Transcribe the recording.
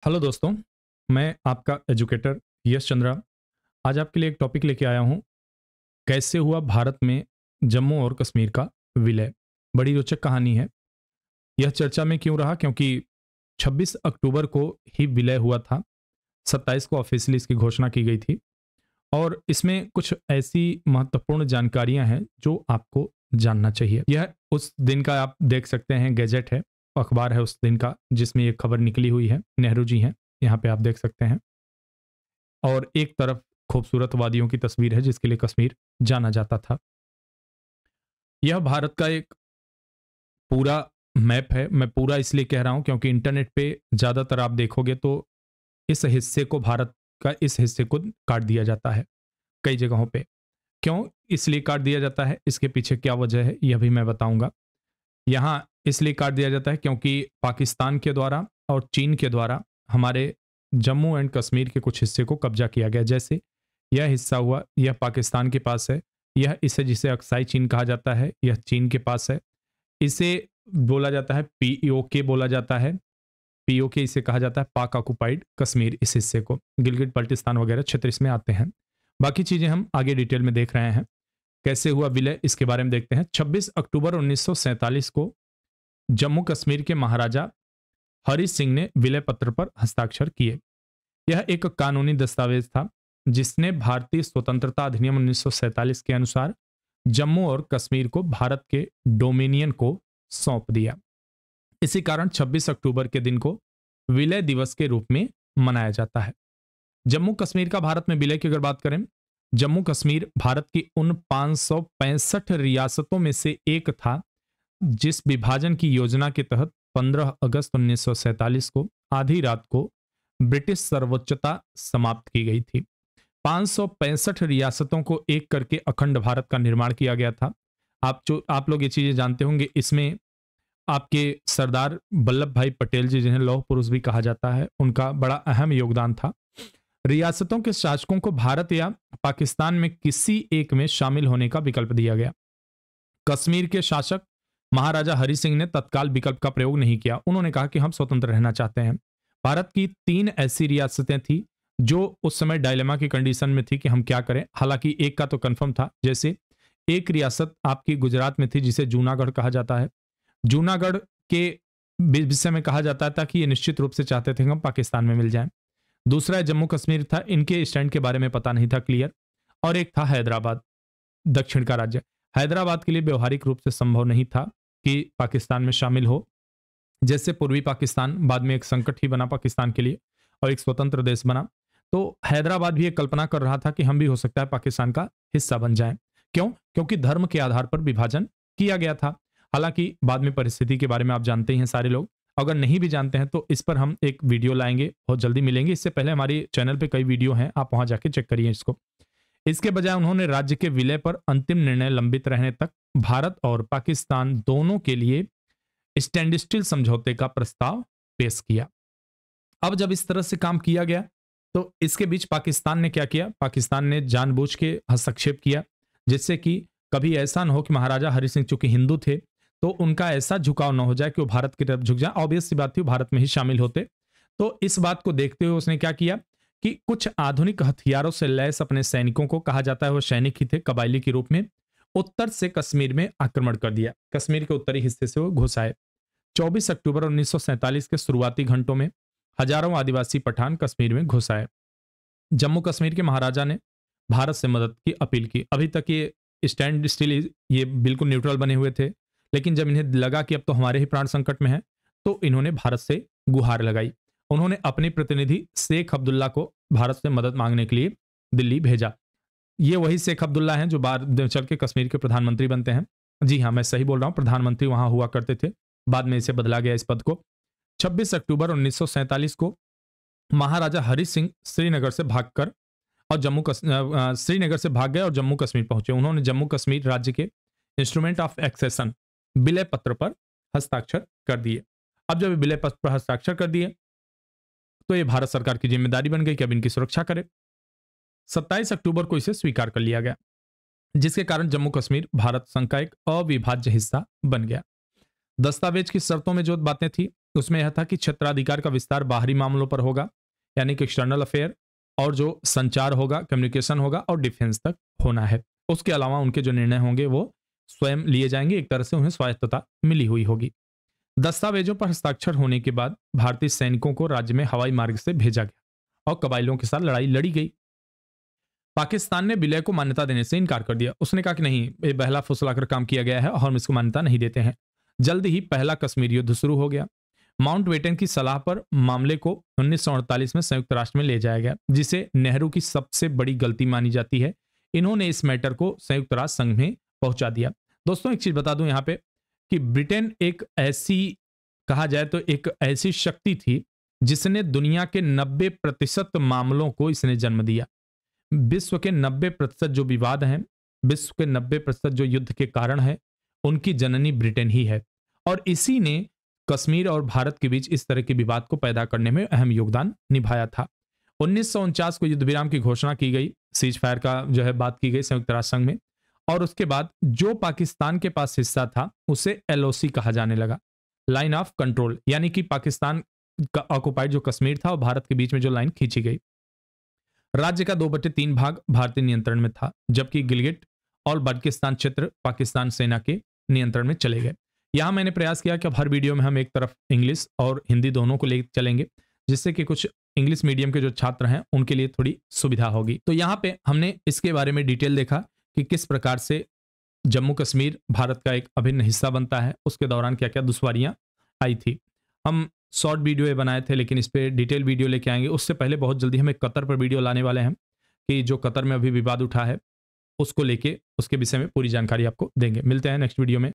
Hello दोस्तों, मैं आपका एजुकेटर यश चंद्रा। आज आपके लिए एक टॉपिक लेके आया हूँ। कैसे हुआ भारत में जम्मू और कश्मीर का विलय। बड़ी रोचक कहानी है। यह चर्चा में क्यों रहा, क्योंकि 26 अक्टूबर को ही विलय हुआ था। 27 को ऑफिशियली इसकी घोषणा की गई थी और इसमें कुछ ऐसी महत्वपूर्ण जानकारियां हैं जो आपको जानना चाहिए। यह उस दिन का आप देख सकते हैं, गैजेट है, अखबार है उस दिन का जिसमें ये खबर निकली हुई है। नेहरू जी हैं यहाँ पे, आप देख सकते हैं। और एक तरफ खूबसूरत वादियों की तस्वीर है जिसके लिए कश्मीर जाना जाता था। यह भारत का एक पूरा मैप है। मैं पूरा इसलिए कह रहा हूं क्योंकि इंटरनेट पे ज्यादातर आप देखोगे तो इस हिस्से को, भारत का इस हिस्से को काट दिया जाता है कई जगहों पे। क्यों इसलिए काट दिया जाता है, इसके पीछे क्या वजह है, यह भी मैं बताऊंगा। यहाँ इसलिए काट दिया जाता है क्योंकि पाकिस्तान के द्वारा और चीन के द्वारा हमारे जम्मू एंड कश्मीर के कुछ हिस्से को कब्जा किया गया। जैसे यह हिस्सा हुआ, यह पाकिस्तान के पास है। यह इसे, जिसे अक्साई चीन कहा जाता है, यह चीन के पास है। इसे बोला जाता है पीओके, बोला जाता है पीओके, इसे कहा जाता है पाक ऑक्युपाइड कश्मीर। इस हिस्से को गिलगिट बल्टिस्तान वगैरह क्षेत्र इसमें आते हैं। बाकी चीजें हम आगे डिटेल में देख रहे हैं। कैसे हुआ विलय, इसके बारे में देखते हैं। 26 अक्टूबर 1947 को जम्मू कश्मीर के महाराजा हरि सिंह ने विलय पत्र पर हस्ताक्षर किए। यह एक कानूनी दस्तावेज था जिसने भारतीय स्वतंत्रता अधिनियम 1947 के अनुसार जम्मू और कश्मीर को भारत के डोमिनियन को सौंप दिया। इसी कारण 26 अक्टूबर के दिन को विलय दिवस के रूप में मनाया जाता है। जम्मू कश्मीर का भारत में विलय की अगर बात करें, जम्मू कश्मीर भारत की उन 565 रियासतों में से एक था जिस विभाजन की योजना के तहत 15 अगस्त 1947 को आधी रात को ब्रिटिश सर्वोच्चता समाप्त की गई थी। 565 रियासतों को एक करके अखंड भारत का निर्माण किया गया था। आप लोग ये चीजें जानते होंगे। इसमें आपके सरदार वल्लभ भाई पटेल जी, जिन्हें लौह पुरुष भी कहा जाता है, उनका बड़ा अहम योगदान था। रियासतों के शासकों को भारत या पाकिस्तान में किसी एक में शामिल होने का विकल्प दिया गया। कश्मीर के शासक महाराजा हरि सिंह ने तत्काल विकल्प का प्रयोग नहीं किया। उन्होंने कहा कि हम स्वतंत्र रहना चाहते हैं। भारत की 3 ऐसी रियासतें थी जो उस समय डायलेमा की कंडीशन में थी कि हम क्या करें। हालांकि एक का तो कंफर्म था। जैसे एक रियासत आपकी गुजरात में थी जिसे जूनागढ़ कहा जाता है। जूनागढ़ के विषय में कहा जाता था कि ये निश्चित रूप से चाहते थे कि हम पाकिस्तान में मिल जाएं। दूसरा जम्मू कश्मीर था, इनके स्टैंड के बारे में पता नहीं था क्लियर। और एक था हैदराबाद, दक्षिण का राज्य। हैदराबाद के लिए व्यवहारिक रूप से संभव नहीं था कि पाकिस्तान में शामिल हो। जैसे पूर्वी पाकिस्तान बाद में एक संकट ही बना पाकिस्तान के लिए और एक स्वतंत्र देश बना, तो हैदराबाद भी एक कल्पना कर रहा था कि हम भी हो सकता है पाकिस्तान का हिस्सा बन जाएं। क्यों? क्योंकि धर्म के आधार पर विभाजन किया गया था। हालांकि बाद में परिस्थिति के बारे में आप जानते ही हैं सारे लोग। अगर नहीं भी जानते हैं तो इस पर हम एक वीडियो लाएंगे, बहुत जल्दी मिलेंगे। इससे पहले हमारे चैनल पे कई वीडियो हैं, आप वहां जाके चेक करिए इसको। इसके बजाय उन्होंने राज्य के विलय पर अंतिम निर्णय लंबित रहने तक भारत और पाकिस्तान दोनों के लिए स्टैंड स्टिल समझौते का प्रस्ताव पेश किया। अब जब इस तरह से काम किया गया तो इसके बीच पाकिस्तान ने क्या किया? पाकिस्तान ने जानबूझ के हस्तक्षेप किया जिससे कि कभी ऐसा न हो कि महाराजा हरि सिंह चूंकि हिंदू थे तो उनका ऐसा झुकाव न हो जाए कि वो भारत की तरफ झुक जाए। ऑब्वियस सी बात थी, वो भारत में ही शामिल होते। तो इस बात को देखते हुए उसने क्या किया कि कुछ आधुनिक हथियारों से लैस अपने सैनिकों को, कहा जाता है वो सैनिक ही थे कबायली के रूप में, उत्तर से कश्मीर में आक्रमण कर दिया। कश्मीर के उत्तरी हिस्से से वो घुस आए। 24 अक्टूबर 1947 के शुरुआती घंटों में हजारों आदिवासी पठान कश्मीर में घुस आए। जम्मू कश्मीर के महाराजा ने भारत से मदद की अपील की। अभी तक ये स्टैंड स्टिल, ये बिल्कुल न्यूट्रल बने हुए थे, लेकिन जब इन्हें लगा कि अब तो हमारे ही प्राण संकट में है तो इन्होंने भारत से गुहार लगाई। उन्होंने अपने प्रतिनिधि शेख अब्दुल्ला को भारत से मदद मांगने के लिए दिल्ली भेजा। ये वही शेख अब्दुल्ला हैं जो बाद चल के कश्मीर के प्रधानमंत्री बनते हैं। जी हाँ, मैं सही बोल रहा हूँ, प्रधानमंत्री वहां हुआ करते थे, बाद में इसे बदला गया इस पद को। 26 अक्टूबर 1947 को महाराजा हरि सिंह श्रीनगर से भागकर और श्रीनगर से भाग गए और जम्मू कश्मीर पहुंचे। उन्होंने जम्मू कश्मीर राज्य के इंस्ट्रूमेंट ऑफ एक्सेशन विलय पत्र पर हस्ताक्षर कर दिए। अब जब विलय पत्र पर हस्ताक्षर कर दिए तो यह भारत सरकार की जिम्मेदारी बन गई कि अब इनकी सुरक्षा करे। 27 अक्टूबर को इसे स्वीकार कर लिया गया जिसके कारण जम्मू कश्मीर भारत संघ का एक अविभाज्य हिस्सा बन गया। दस्तावेज की शर्तों में जो बातें थी उसमें यह था कि क्षेत्राधिकार का विस्तार बाहरी मामलों पर होगा, यानी कि एक्सटर्नल अफेयर, और जो संचार होगा, कम्युनिकेशन होगा और डिफेंस तक होना है। उसके अलावा उनके जो निर्णय होंगे वो स्वयं लिए जाएंगे, एक तरह से उन्हें स्वायत्तता मिली हुई होगी। दस्तावेजों पर हस्ताक्षर होने के बाद भारतीय सैनिकों को राज्य में हवाई मार्ग से भेजा गया और कबाइलों के साथ लड़ाई लड़ी गई। पाकिस्तान ने विलय को मान्यता देने से इनकार कर दिया। उसने कहा कि नहीं, ये बहला फुसलाकर काम किया गया है और हम इसको मान्यता नहीं देते हैं। जल्द ही पहला कश्मीर युद्ध शुरू हो गया। माउंटबेटन की सलाह पर मामले को 1948 में संयुक्त राष्ट्र में ले जाया गया, जिसे नेहरू की सबसे बड़ी गलती मानी जाती है। इन्होंने इस मैटर को संयुक्त राष्ट्र संघ में पहुंचा दिया। दोस्तों, एक चीज बता दूं यहाँ पे कि ब्रिटेन एक ऐसी, कहा जाए तो एक ऐसी शक्ति थी जिसने दुनिया के 90% मामलों को इसने जन्म दिया। विश्व के 90% जो विवाद हैं, विश्व के 90% जो युद्ध के कारण है, उनकी जननी ब्रिटेन ही है। और इसी ने कश्मीर और भारत के बीच इस तरह के विवाद को पैदा करने में अहम योगदान निभाया था। 1949 को युद्ध विराम की घोषणा की गई, सीज फायर का जो है बात की गई संयुक्त राष्ट्र संघ में, और उसके बाद जो पाकिस्तान के पास हिस्सा था उसे एलओसी कहा जाने लगा, लाइन ऑफ कंट्रोल, यानी कि पाकिस्तान का ऑक्युपाइड जो कश्मीर था और भारत के बीच में जो लाइन खींची गई। राज्य का 2/3 भाग भारतीय नियंत्रण में था, जबकि गिलगिट और बल्किस्तान क्षेत्र पाकिस्तान सेना के नियंत्रण में चले गए। यहां मैंने प्रयास किया कि अब हर वीडियो में हम एक तरफ इंग्लिश और हिंदी दोनों को ले चलेंगे, जिससे कि कुछ इंग्लिश मीडियम के जो छात्र हैं उनके लिए थोड़ी सुविधा होगी। तो यहाँ पे हमने इसके बारे में डिटेल देखा कि किस प्रकार से जम्मू कश्मीर भारत का एक अभिन्न हिस्सा बनता है, उसके दौरान क्या क्या दुश्वारियां आई थी। हम शॉर्ट वीडियो ये बनाए थे, लेकिन इस पे डिटेल वीडियो लेके आएंगे। उससे पहले बहुत जल्दी हम एक कतर पर वीडियो लाने वाले हैं कि जो कतर में अभी विवाद उठा है उसको लेके उसके विषय में पूरी जानकारी आपको देंगे। मिलते हैं नेक्स्ट वीडियो में।